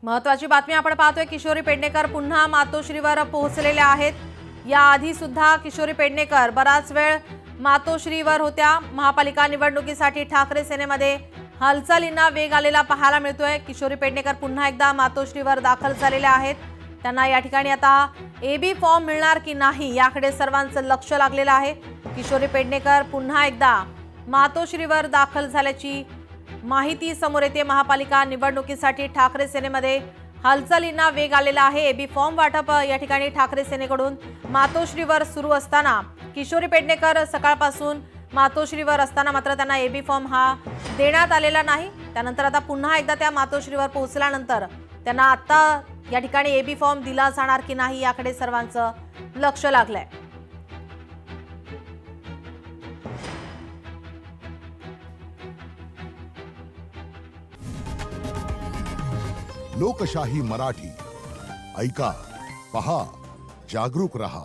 महत्त्वाची बातमी आपण पाहतोय। किशोरी पेडणेकर पुन्हा मातोश्रीवर पोहोचलेल्या आहेत। याआधी सुद्धा किशोरी पेडणेकर बराच वेळ मातोश्रीवर होत्या। महापालिका निवडणुकीसाठी ठाकरे सेनेमध्ये हालचालींना वेग आलेला पाहायला मिळतोय। किशोरी पेडणेकर पुन्हा एकदा मातोश्रीवर दाखल झालेल्या आहेत। त्यांना या ठिकाणी आता एबी फॉर्म मिळणार की नाही याकडे सर्वांचं लक्ष लागलेलं आहे। किशोरी पेडणेकर पुन्हा एकदा मातोश्रीवर दाखल झाल्याची माहिती समोर येते। महापालिका निवडणुकीसाठी ठाकरे सेनेमध्ये हालचालींना वेग आलेला आहे। एबी फॉर्म वाटप या ठिकाणी ठाकरे सेनेकडून मातोश्रीवर सुरू असताना किशोरी पेडणेकर सकाळपासून मातोश्रीवर असताना मात्र त्यांना एबी फॉर्म हा देण्यात आलेला नाही। त्यानंतर आता पुन्हा एकदा त्या मातोश्रीवर पोहोचल्यानंतर त्यांना आता या ठिकाणी एबी फॉर्म दिला जाणार की नाही याकडे सर्वांचं लक्ष लागलंय। लोकशाही मराठी ऐका, पहा, जागरूक रहा।